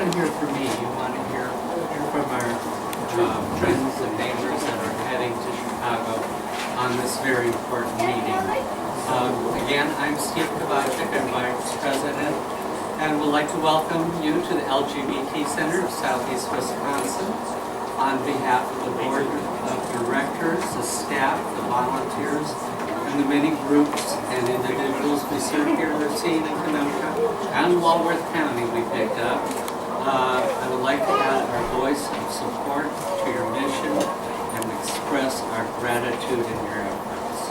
to hear from me. You want to hear from our friends and neighbors that are heading to Chicago on this very important meeting. Again, I'm Steve Kovacic, I'm Vice President, and would like to welcome you to the LGBT Center of Southeast Wisconsin. On behalf of the Board of Directors, the staff, the volunteers, and the many groups and individuals we serve here in Racine and Kenosha and Walworth County we picked up, I would like to add our voice of support to your mission and express our gratitude in your efforts.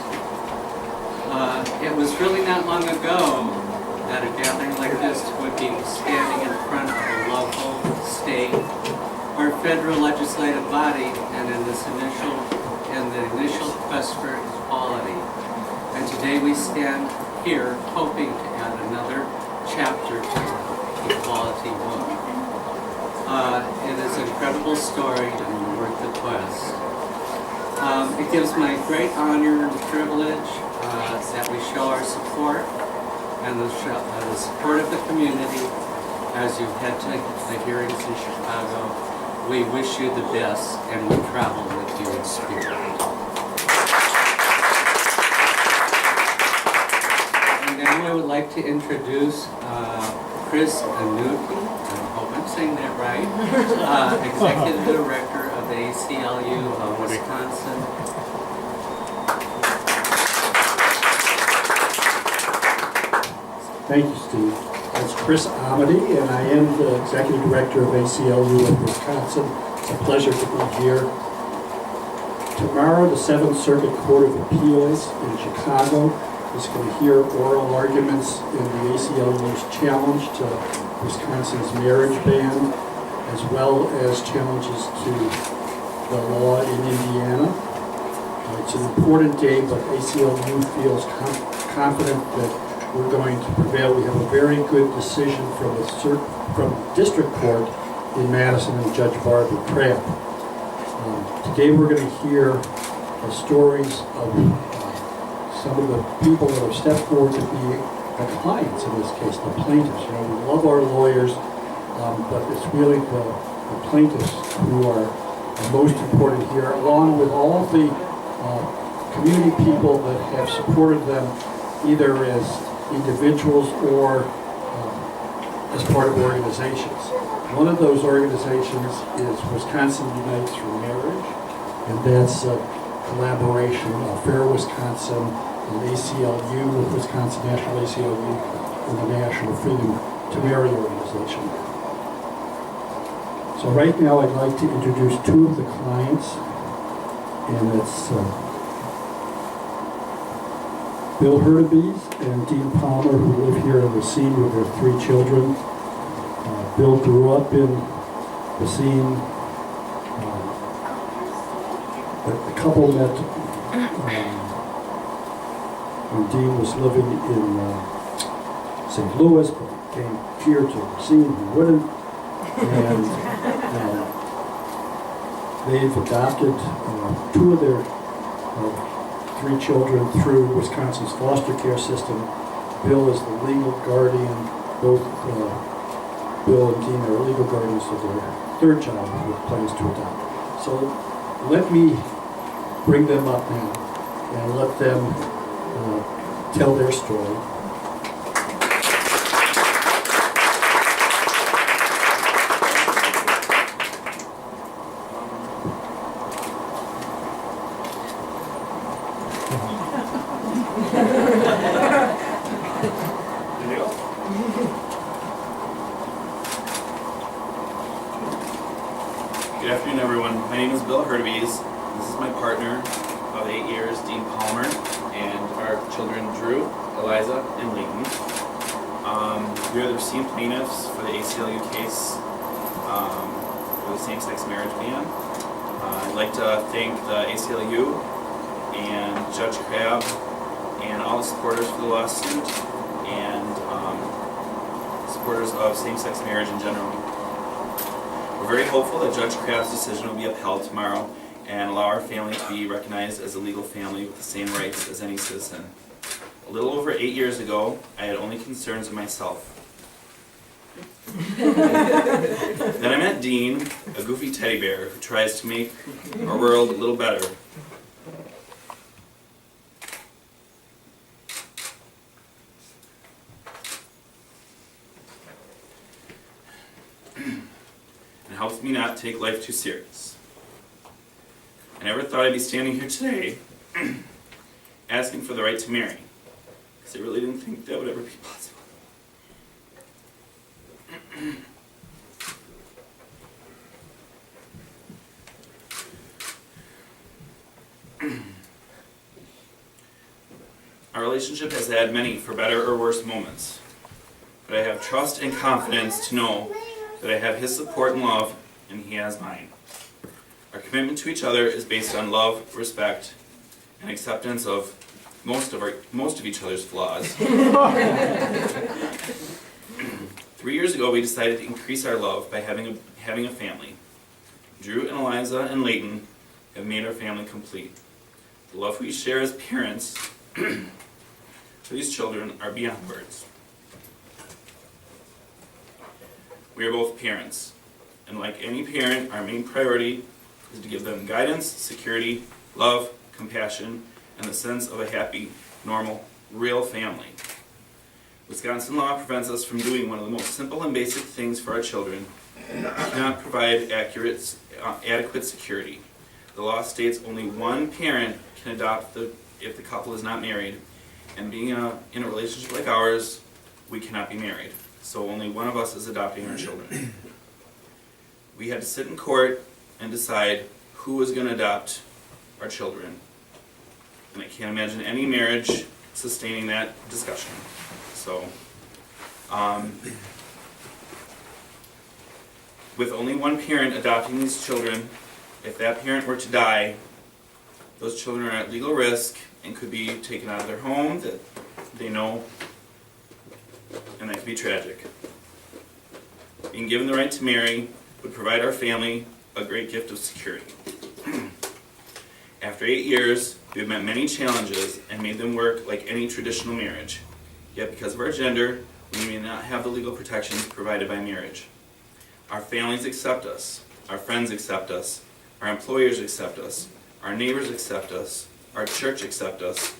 It was really not long ago that a gathering like this would be standing in front of a local, state, or federal legislative body and in the initial quest for equality. And today we stand here hoping to add another chapter to the equality book. It is an incredible story and worth the quest. It gives my great honor and privilege that we show our support and the support of the community as you head to the hearings in Chicago. We wish you the best and we travel with you in spirit. And now I would like to introduce Chris Anuti, I hope I'm saying that right, Executive Director of the ACLU of Wisconsin. Thank you, Steve. That's Chris Amity, and I am the Executive Director of ACLU of Wisconsin. It's a pleasure to be here. Tomorrow, the 7th Circuit Court of Appeals in Chicago is going to hear oral arguments in the ACLU's challenge to Wisconsin's marriage ban, as well as challenges to the law in Indiana. It's an important day, but ACLU feels confident that we're going to prevail. We have a very good decision from the district court in Madison and Judge Barbara Crabb. Today we're going to hear the stories of some of the people that have stepped forward to be the clients in this case, the plaintiffs. You know, we love our lawyers, but it's really the plaintiffs who are most important here, along with all of the community people that have supported them either as individuals or as part of organizations. One of those organizations is Wisconsin Unites for Marriage, and that's a collaboration of Fair Wisconsin and ACLU with Wisconsin National ACLU and the National Freedom to Marry organization. So right now I'd like to introduce two of the clients, and it's Bill Hurtubise and Dean Palmer, who live here in Racine with their 3 children. Bill grew up in Racine. The couple met when Dean was living in St. Louis, but came here to Racine. He wouldn't. And they've adopted 2 of their 3 children through Wisconsin's foster care system. Bill is the legal guardian. Both Bill and Dean are legal guardians of their 3rd child with plans to adopt. So let me bring them up now and let them tell their story. Good afternoon, everyone. My name is Bill Hurtubise. This is my partner of 8 years, Dean Palmer, and our children, Drew, Eliza, and Leighton. We are the Racine plaintiffs for the ACLU case for the same-sex marriage ban. I'd like to thank the ACLU and Judge Crabb and all the supporters for the lawsuit and supporters of same-sex marriage in general. We're very hopeful that Judge Crabb's decision will be upheld tomorrow and allow our family to be recognized as a legal family with the same rights as any citizen. A little over 8 years ago, I had only concerns of myself. Then I met Dean, a goofy teddy bear who tries to make our world a little better. And helps me not take life too serious. I never thought I'd be standing here today asking for the right to marry, because I really didn't think that would ever be possible. Our relationship has had many, for better or worse, moments, but I have trust and confidence to know that I have his support and love, and he has mine. Our commitment to each other is based on love, respect, and acceptance of most of each other's flaws. 3 years ago, we decided to increase our love by having a family. Drew and Eliza and Leighton have made our family complete. The love we share as parents for these children are beyond words. We are both parents, and like any parent, our main priority is to give them guidance, security, love, compassion, and the sense of a happy, normal, real family. Wisconsin law prevents us from doing one of the most simple and basic things for our children. We cannot provide adequate security. The law states only one parent can adopt if the couple is not married, and being in a relationship like ours, we cannot be married. So only one of us is adopting our children. We had to sit in court and decide who was going to adopt our children. And I can't imagine any marriage sustaining that discussion. So, with only one parent adopting these children, if that parent were to die, those children are at legal risk and could be taken out of their home that they know, and that could be tragic. Being given the right to marry would provide our family a great gift of security. After 8 years, we have met many challenges and made them work like any traditional marriage. Yet because of our gender, we may not have the legal protections provided by marriage. Our families accept us, our friends accept us, our employers accept us, our neighbors accept us, our church accept us.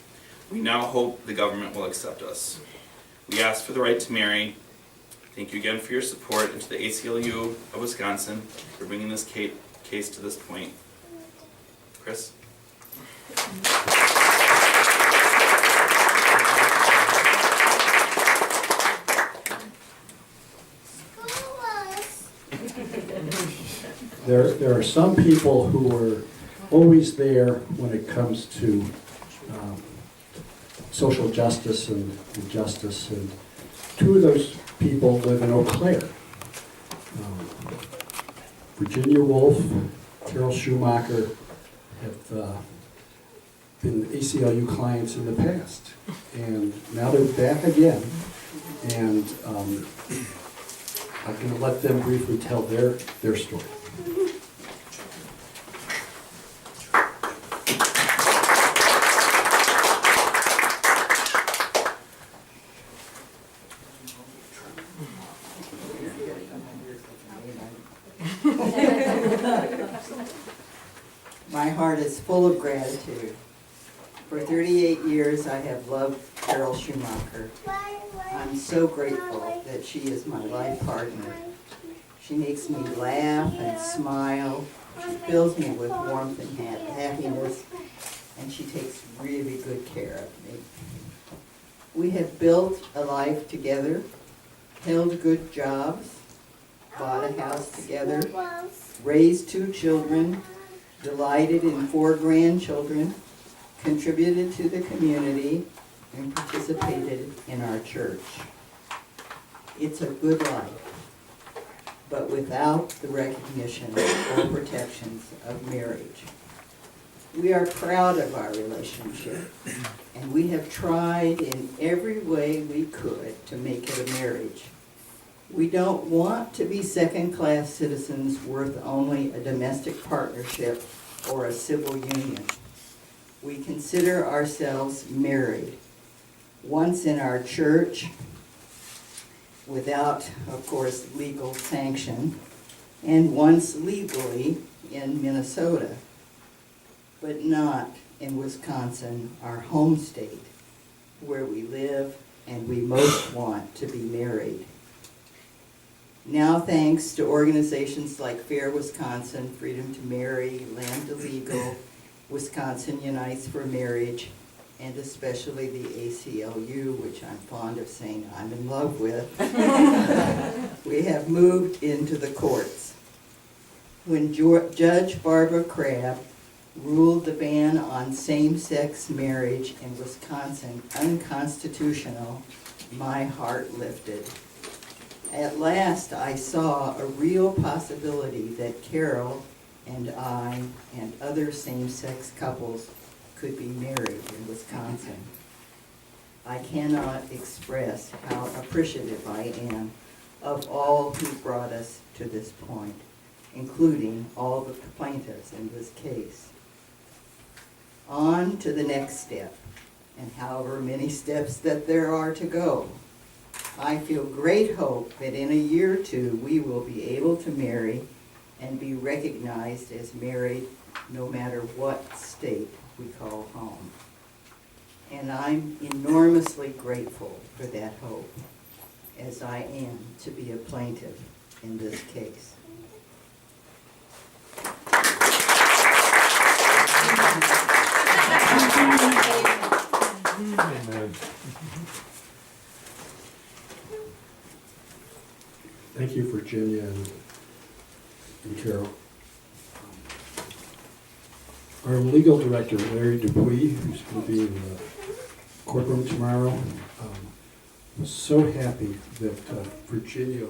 We now hope the government will accept us. We ask for the right to marry. Thank you again for your support, and to the ACLU of Wisconsin for bringing this case to this point. Chris? There are some people who are always there when it comes to social justice and justice, and two of those people live in Eau Claire. Virginia Woolf, Carol Schumacher have been ACLU clients in the past, and now they're back again, and I'm going to let them briefly tell their story. My heart is full of gratitude. For 38 years, I have loved Carol Schumacher. I'm so grateful that she is my life partner. She makes me laugh and smile. She fills me with warmth and happiness, and she takes really good care of me. We have built a life together, held good jobs, bought a house together, raised 2 children, delighted in 4 grandchildren, contributed to the community, and participated in our church. It's a good life, but without the recognition or protections of marriage. We are proud of our relationship, and we have tried in every way we could to make it a marriage. We don't want to be second-class citizens worth only a domestic partnership or a civil union. We consider ourselves married. Once in our church, without, of course, legal sanction, and once legally in Minnesota, but not in Wisconsin, our home state, where we live and we most want to be married. Now, thanks to organizations like Fair Wisconsin, Freedom to Marry, Land to Legal, Wisconsinites for Marriage, and especially the ACLU, which I'm fond of saying I'm in love with, we have moved into the courts. When Judge Barbara Crabb ruled the ban on same-sex marriage in Wisconsin unconstitutional, my heart lifted. At last, I saw a real possibility that Carol and I and other same-sex couples could be married in Wisconsin. I cannot express how appreciative I am of all who brought us to this point, including all the plaintiffs in this case. On to the next step, and however many steps that there are to go. I feel great hope that in a year or two we will be able to marry and be recognized as married no matter what state we call home. And I'm enormously grateful for that hope, as I am to be a plaintiff in this case. Amen. Thank you, Virginia and Carol. Our legal director, Larry Dupuis, who's going to be in the courtroom tomorrow, was so happy that Virginia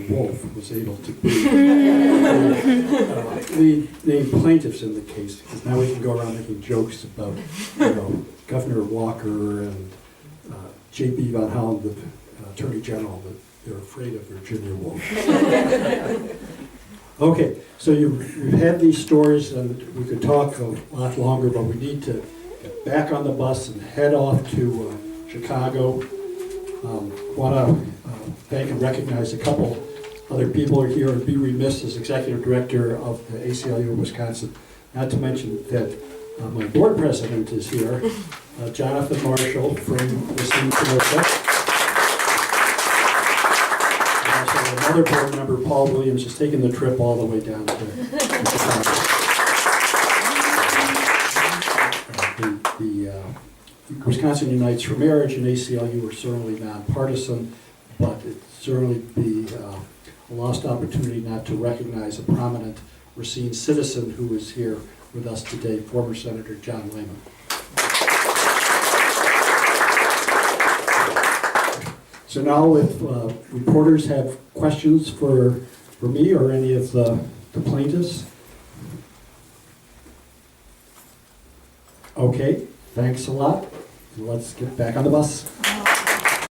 Woolf was able to be lead named plaintiffs in the case, because now we can go around making jokes about, Governor Walker and J.B. Van Hollen, the Attorney General, that they're afraid of Virginia Woolf. Okay, so you've had these stories, and we could talk a lot longer, but we need to get back on the bus and head off to Chicago. Want to thank and recognize a couple other people are here, and be remiss as executive director of the ACLU of Wisconsin, not to mention that my board president is here, Jonathan Marshall from Racine, Kenosha. And also another board member, Paul Williams, is taking the trip all the way down to Chicago. The Wisconsinites for Marriage and ACLU are certainly nonpartisan, but it'd certainly be a lost opportunity not to recognize a prominent Racine citizen who is here with us today, former Senator John Lehman. So now if reporters have questions for me or any of the plaintiffs. Okay, thanks a lot. Let's get back on the bus.